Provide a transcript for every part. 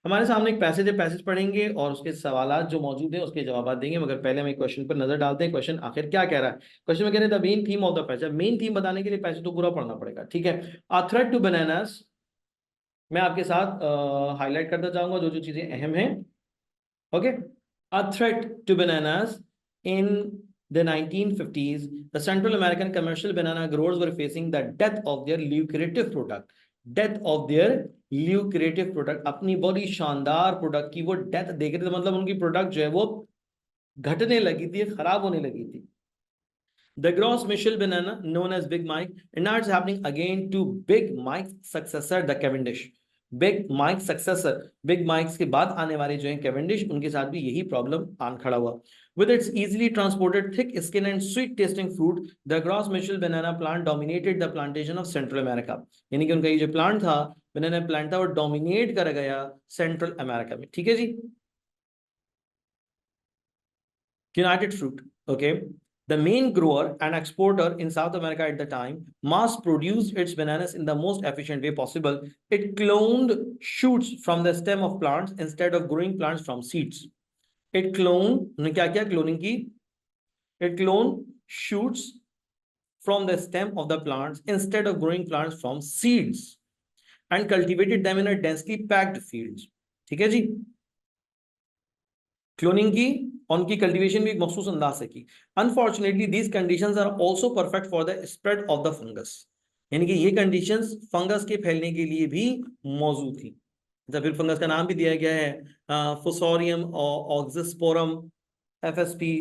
हमारे सामने एक पैसेज है, पैसेज पढ़ेंगे और उसके सवालात जो मौजूद हैं उसके जवाब देंगे, मगर पहले हम एक क्वेश्चन पर नजर डालते हैं। क्वेश्चन आखिर क्या कह रहा है? क्वेश्चन में कह रहे हैं the main theme of the passage. Main theme बताने के लिए पैसेज तो पूरा पढ़ना पड़ेगा, ठीक है। अ थ्रेट टू बनानास, मैं आपके साथ हाईलाइट करना चाहूंगा जो जो चीजें अहम हैं। Okay, a threat to bananas in the 1950s, the Central American commercial banana growers were facing the death of their lucrative product. Death of their lucrative product, अपनी बड़ी शानदार प्रोडक्ट की वो डेथ देख रहे थे, मतलब उनकी प्रोडक्ट जो है वो घटने लगी थी, खराब होने लगी थी। The gross Michel banana, known as Big Mike, and now it's happening again to Big Mike's successor, the Cavendish. Big Mike's successor, Big Mike's के बाद आने वाले जो हैं Cavendish, उनके साथ भी यही प्रॉब्लम आन खड़ा हुआ। With its easily transported, thick skin and sweet-tasting fruit, the Gros Michel banana plant dominated the plantation of Central America. यानी कि उनका ये जो प्लांट था, banana plant था, वो डोमिनेट कर गया सेंट्रल अमेरिका में, ठीक है जी। United Fruit, okay. The main grower and exporter in South America at the time, mass produced its bananas in the most efficient way possible. It cloned shoots from the stem of plants instead of growing plants from seeds. It cloned, क्या क्या cloning की? It cloned shoots from the stem of the plants instead of growing plants from seeds and cultivated them in a densely packed fields. ठीक है जी। Cloning की, उनकी cultivation भी एक मखसूस अंदाज से की। Unfortunately these conditions are also perfect for the spread of the fungus, यानी कि ये कंडीशंस फंगस के फैलने के लिए भी मौजूद थी। जब फिर फंगस का नाम भी दिया गया है फुसोरियम ऑक्सिस्पोरम FSP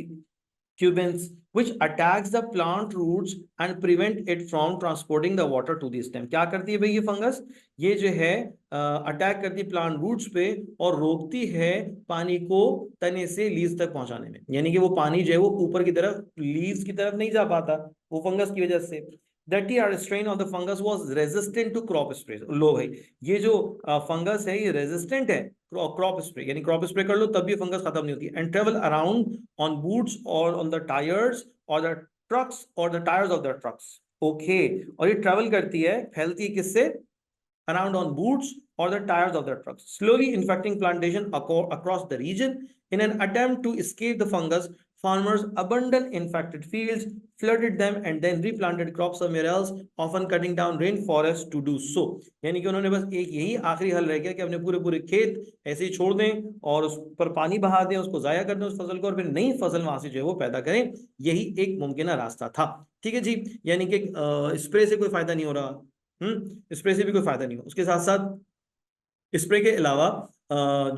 cubens, which attacks the plant roots and prevent it from transporting the water to the stem. क्या करती है भाई ये फंगस? ये जो है अटैक करती है प्लांट रूट्स पे और रोकती है पानी को तने से लीव्स तक पहुंचाने में, यानी कि वो पानी जो है वो ऊपर की तरफ लीव्स की तरफ नहीं जा पाता, वो फंगस की वजह से। That strain of the fungus was resistant to crop sprays. लो भाई, ये जो फंगस है ये रेजिस्टेंट है क्रॉप स्प्रे, यानी क्रॉप स्प्रे कर लो तब भी फंगस खत्म नहीं होती। And travel around on boots और ऑन द टायर्स और द ट्रक्स और the tyres of the trucks. Okay, और ये ट्रेवल करती है, फैलती है किससे? Around on boots or the tires of the trucks, slowly infecting plantation across the region. In an attempt to escape the fungus, farmers abandoned infected fields, flooded them, and then replanted crops somewhere else, often cutting down rainforests to do so. यानी कि उन्होंने बस एक यही आखिरी हल रह गया कि अपने पूरे पूरे खेत ऐसे ही छोड़ दें और उस पर पानी बहा दें, उसको जाया कर दें उस फसल को, और फिर नई फसल वहां से जो है वो पैदा करें। यही एक मुमकिन रास्ता था, ठीक है जी। यानी कि स्प्रे से कोई फायदा नहीं हो रहा, स्प्रे से भी कोई फायदा नहीं हो। उसके साथ साथ स्प्रे के अलावा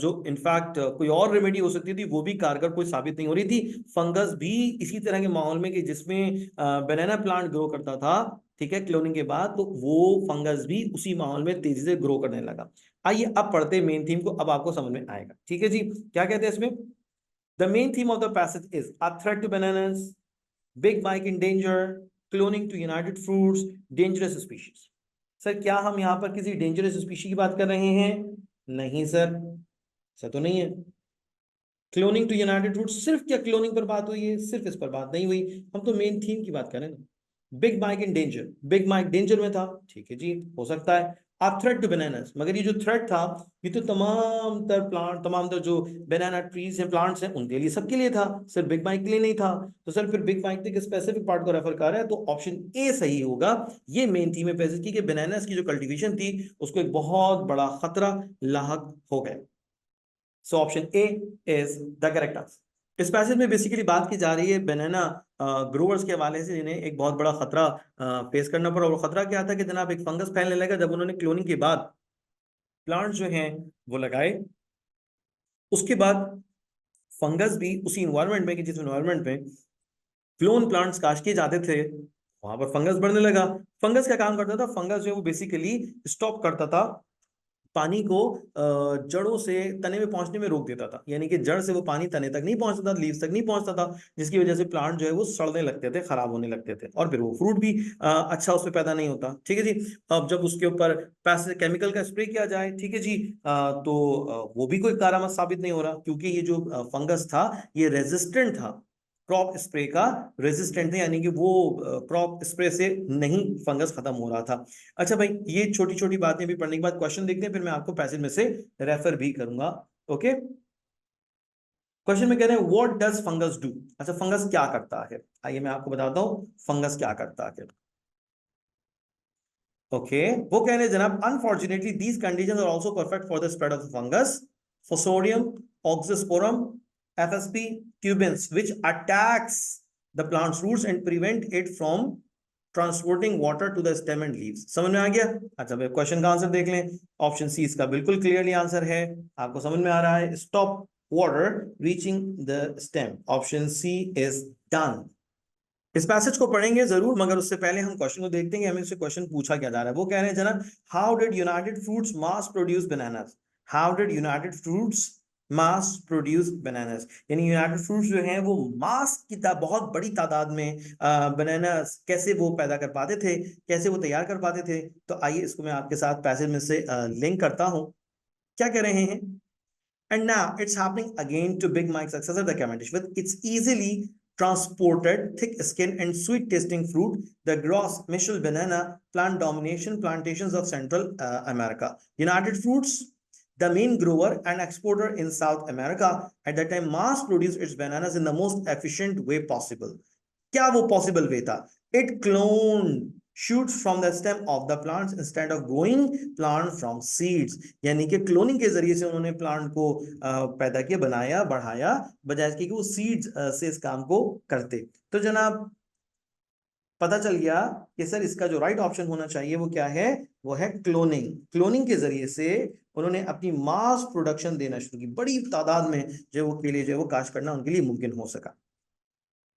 जो इनफैक्ट कोई और रेमेडी हो सकती थी वो भी कारगर कोई साबित नहीं हो रही थी। फंगस भी इसी तरह के माहौल में कि जिसमें बनाना प्लांट ग्रो करता था, ठीक है, क्लोनिंग के बाद, तो वो फंगस भी उसी माहौल में तेजी से ग्रो करने लगा। आइए अब पढ़ते मेन थीम को, अब आपको समझ में आएगा, ठीक है जी। क्या कहते हैं इसमें? The main theme of the passage is a threat to bananas, Big Mike in danger, cloning to United Fruits, dangerous species. Sir क्या हम यहाँ पर किसी डेंजरस स्पीशी की बात कर रहे हैं? नहीं सर, ऐसा तो नहीं है। क्लोनिंग टू यूनाइटेड फ्रूट, सिर्फ क्या क्लोनिंग पर बात हुई है? सिर्फ इस पर बात नहीं हुई, हम तो मेन थीम की बात कर रहे हैं ना। Big Mike in danger, Big Mike danger में था, ठीक है जी, हो सकता है। अ थ्रेट टू बनानास, मगर ये जो थ्रेट था ये तो तमाम तर प्लांट, तमाम तर जो बनाना ट्रीज हैं, प्लांट्स हैं, उनके लिए, सबके लिए था, सिर्फ बिग माइक के लिए नहीं था। तो सर फिर बिग माइक के स्पेसिफिक पार्ट को रेफर कर रहा है, तो ऑप्शन ए सही होगा। ये मेन थीम है पैसेज की कि बनानास की जो कल्टीवेशन थी उसको एक बहुत बड़ा खतरा लाहक हो गया। So option A is the correct answer. इस पैसेज में बेसिकली बात की जा रही है बनाना ग्रोवर्स के हवाले से, जिन्हें एक बहुत बड़ा खतरा फेस करना पड़ा। और खतरा क्या था कि जनाब एक फंगस फैलने लगा जब उन्होंने क्लोनिंग के बाद प्लांट जो हैं वो लगाए। उसके बाद फंगस भी उसी इन्वायरमेंट में कि जिस इन्वायरमेंट में क्लोन प्लांट्स काश किए जाते थे वहां पर फंगस बढ़ने लगा। फंगस क्या काम करता था? फंगस जो है वो बेसिकली स्टॉप करता था पानी को, जड़ों से तने में पहुंचने में रोक देता था, यानी कि जड़ से वो पानी तने तक नहीं पहुंचता था, लीव्स तक नहीं पहुंचता था, जिसकी वजह से प्लांट जो है वो सड़ने लगते थे, खराब होने लगते थे, और फिर वो फ्रूट भी अच्छा उसमें पैदा नहीं होता, ठीक है जी। अब जब उसके ऊपर केमिकल का स्प्रे किया जाए, ठीक है जी, तो वो भी कोई कारामद साबित नहीं हो रहा, क्योंकि ये जो फंगस था ये रेजिस्टेंट था क्रॉप स्प्रे का रेजिस्टेंट थे, यानी कि वो क्रॉप स्प्रे से नहीं फंगस खत्म हो रहा था। अच्छा भाई, ये छोटी छोटी बातें भी पढ़ने के बाद क्वेश्चन देखते हैं, फिर मैं आपको पैसेज में से रेफर भी करूंगा। ओके, क्वेश्चन में कह रहे हैं व्हाट डज फंगस डू। अच्छा, फंगस क्या करता है, आइए मैं आपको बताता हूं फंगस क्या करता है। ओके, वो कह रहे हैं जनाब, unfortunately these conditions are also perfect for the spread of the fungus, Fusarium oxysporum FSP tubense which attacks the plant's roots and prevent it from transporting water to the stem and leaves. समझ में आ गया? अच्छा भाई, question का answer देख लें। Option C इसका बिल्कुल क्लियरली आंसर है, आपको समझ में आ रहा है, stop water reaching the stem. Option C is done. इस पैसेज को पढ़ेंगे जरूर, मगर उससे पहले हम क्वेश्चन को देखते हैं कि हमें इससे क्वेश्चन पूछा क्या जा रहा है। वो कह रहे हैं जनाब, how did United fruits mass produce bananas. How did United fruits mass produce bananas, यानी यूनाइटेड फ्रूट्स जो हैं वो मास की बहुत बड़ी तादाद में बनानास कैसे वो पैदा कर पाते थे, कैसे वो तैयार कर पाते थे। तो आइए इसको मैं आपके साथ पैसेज में से लिंक करता हूं। क्या कह रहे हैं? And now it's happening again to Big Mike's successor, the Cavendish. With its easily transported, thick skin and sweet tasting fruit, the gross Michel banana plant domination plantations of Central America. United Fruits, the main grower and exporter in South America, at that time mass produced its bananas in the most efficient way possible. क्या वो possible way था? It clone shoots from the stem of the plants instead of growing plant from seeds, यानी कि cloning के जरिए से उन्होंने plant को पैदा किया, बनाया, बढ़ाया, बजाय इसके कि वो सीड्स से इस काम को करते। तो जनाब पता चल गया कि सर इसका जो राइट ऑप्शन होना चाहिए वो क्या है? वो है क्लोनिंग। क्लोनिंग के जरिए से उन्होंने अपनी मास प्रोडक्शन देना शुरू की, बड़ी तादाद में जो वो के लिए जो वो काश्त करना उनके लिए मुमकिन हो सका।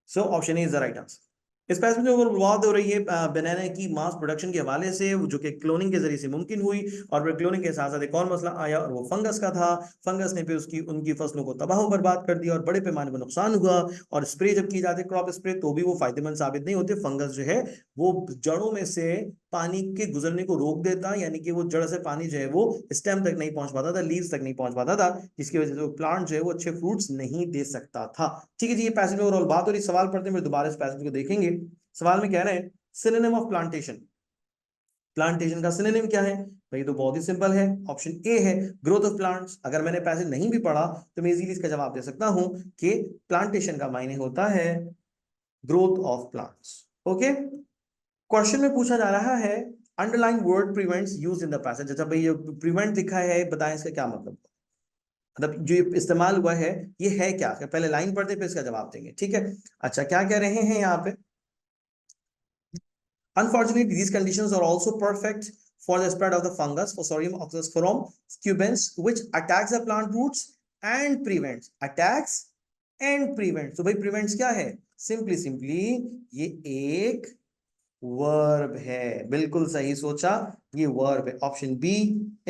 So option is the right answer. इस पैसेज में जो बात हो रही है बनाना की मास प्रोडक्शन के हवाले से, जो कि क्लोनिंग के जरिए से मुमकिन हुई, और फिर क्लोनिंग के साथ साथ एक और मसला आया और वो फंगस का था। फंगस ने फिर उसकी उनकी फसलों को तबाह बर्बाद कर दिया और बड़े पैमाने पर नुकसान हुआ। और स्प्रे जब की जाती है क्रॉप स्प्रे, तो भी वो फायदेमंद साबित नहीं होते। फंगस जो है वो जड़ों में से पानी के गुजरने को रोक देता, यानी कि वो जड़ से पानी जो है वो स्टेम तक नहीं पहुंच पाता था, लीव्स तक नहीं पहुंच पाता था, जिसकी वजह से वो प्लांट जो है वो अच्छे फ्रूट्स नहीं दे सकता था। ठीक है जी, ये पैसेज में ओवरऑल बात हो रही। सवाल पढ़ते हैं, दोबारा इस पैसेज को देखेंगे। सवाल में कह रहे हैं सिनोनिम ऑफ प्लांटेशन। प्लांटेशन का सिनोनिम क्या है भाई? तो बहुत ही सिंपल है, ऑप्शन ए है ग्रोथ ऑफ प्लांट्स। अगर मैंने पैसेज नहीं भी पढ़ा तो मैं इजीली इसका जवाब दे सकता हूं कि प्लांटेशन का मायने होता है growth of plants. Okay, question में पूछा जा रहा है underline word prevents used in the passage. अच्छा भाई, ये प्रिवेंट लिखा है, बताएं इसका क्या मतलब, मतलब जो इस्तेमाल हुआ है ये है क्या? पहले लाइन पढ़ते फिर इसका जवाब देंगे, ठीक है? अच्छा, क्या कह रहे हैं यहाँ पे? Unfortunately, these conditions are also perfect for the spread of the fungus Fusarium oxysporum scubens, which attacks the plant roots and prevents. Attacks and prevents. So, भाई prevents क्या है? Simply ये एक वर्ब है। बिल्कुल सही सोचा, ये वर्ब है। Option B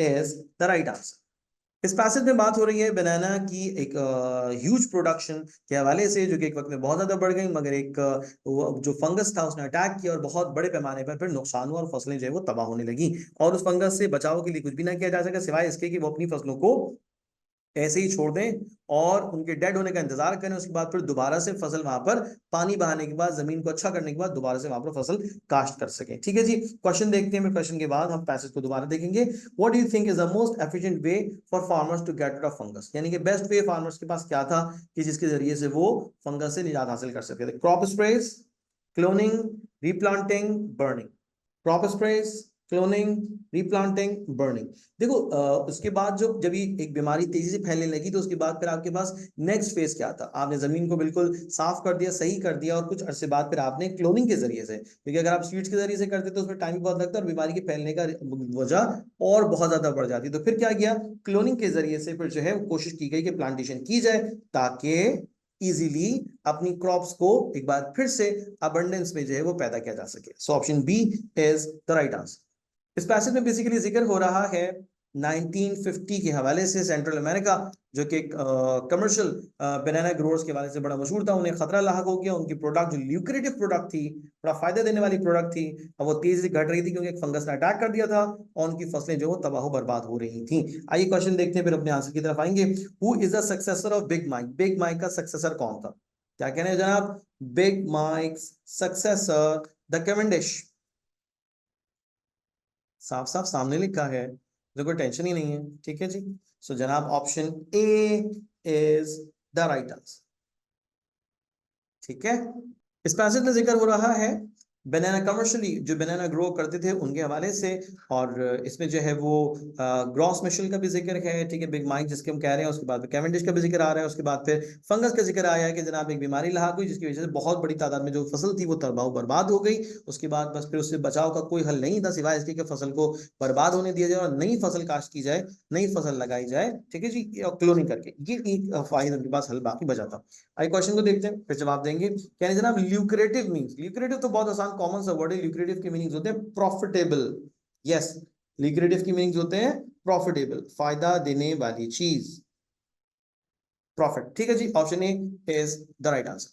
is the right answer. इस पैसेज में बात हो रही है बनाना की एक ह्यूज प्रोडक्शन के हवाले से, जो कि एक वक्त में बहुत ज्यादा बढ़ गई, मगर एक जो फंगस था उसने अटैक किया और बहुत बड़े पैमाने पर फिर नुकसान हुआ और फसलें जो है वो तबाह होने लगी। और उस फंगस से बचाव के लिए कुछ भी ना किया जा सका सिवाय इसके कि वो अपनी फसलों को ऐसे ही छोड़ दें और उनके डेड होने का इंतजार करें। उसके बाद फिर दोबारा से फसल वहां पर पानी बहाने के बाद, जमीन को अच्छा करने के बाद दोबारा से वहां पर फसल काश्त कर सकें। ठीक है जी, क्वेश्चन देखते हैं, क्वेश्चन के बाद हम पैसेज को दोबारा देखेंगे। What do you think is the most efficient way for farmers to get rid of fungus, यानी कि बेस्ट वे फार्मर्स के पास क्या था कि जिसके जरिए से वो फंगस से निजात हासिल कर सकते थे? Crop sprays, cloning, replanting, burning. Crop sprays, cloning, replanting, burning. देखो उसके बाद जब ये एक बीमारी तेजी से फैलने लगी तो उसके बाद फिर आपके पास नेक्स्ट फेज क्या था? आपने जमीन को बिल्कुल साफ कर दिया, सही कर दिया, और कुछ अरसे बाद फिर आपने क्लोनिंग के जरिए से, क्योंकि अगर आप सीड्स के जरिए से करते तो उसमें टाइम भी बहुत लगता और बीमारी के फैलने का वजह और बहुत ज्यादा बढ़ जाती। तो फिर क्या किया? क्लोनिंग के जरिए से फिर जो है कोशिश की गई कि प्लांटेशन की जाए ताकि इजीली अपनी क्रॉप्स को एक बार फिर से अबंडेंस में जो है वो पैदा किया जा सके। So option B is the right answer. इस पैसेज में बेसिकली जिक्र हो रहा है 1950 के हवाले से सेंट्रल अमेरिका, जो कि कमर्शियल बनाना ग्रोअर्स के हवाले से बड़ा मशहूर था। उन्हें खतरा लाहक हो गया, उनकी प्रोडक्ट जो ल्यूक्रेटिव प्रोडक्ट थी, बड़ा फायदा देने वाली प्रोडक्ट थी, अब वो तेजी से घट रही थी क्योंकि एक फंगस ने अटैक कर दिया था और उनकी फसलें जो तबाह बर्बाद हो रही थी। आइए क्वेश्चन देखते हैं, फिर अपने आंसर की तरफ आएंगे। Who is the successor of Big Mike? Big Mike का सक्सेसर कौन था? क्या कहना है जनाब? Big Mike's successor the Cavendish. साफ साफ सामने लिखा है, तो कोई टेंशन ही नहीं है। ठीक है जी। सो जनाब option A is the right answer. ठीक है। इस पैसेज में जिक्र हो रहा है बनाना कमर्शियली जो बनाना ग्रो करते थे उनके हवाले से, और इसमें जो है वो ग्रॉस मिशेल का भी जिक्र है। ठीक है, बिग माइक जिसके हम कह रहे हैं, उसके बाद कैवेंडिश का भी जिक्र आ रहा है, उसके बाद फिर फंगस का जिक्र आया है कि जनाब एक बीमारी लाक हुई जिसकी वजह से बहुत बड़ी तादाद में जो फसल थी वो तबाह बर्बाद हो गई। उसके बाद बस फिर उससे बचाव का कोई हल नहीं था सिवाय इसके कि फसल को बर्बाद होने दिया जाए और नई फसल काश्त की जाए, नई फसल लगाई जाए। ठीक है जी, क्लोनिंग करके। ये एक फायदा उनके पास हल बाकी बचा था। आइए क्वेश्चन को देखते हैं, फिर जवाब देंगे। कहने जनाब ल्यूक्रेटिव मींस, ल्यूक्रेटिव तो बहुत आसान कॉमन सा वर्ड है। ल्यूक्रेटिव के मीनिंग्स होते हैं प्रॉफिटेबल। यस, ल्यूक्रेटिव के मीनिंग्स होते हैं प्रॉफिटेबल, फायदा देने वाली चीज, प्रॉफिट। ठीक है जी, option A is the right answer.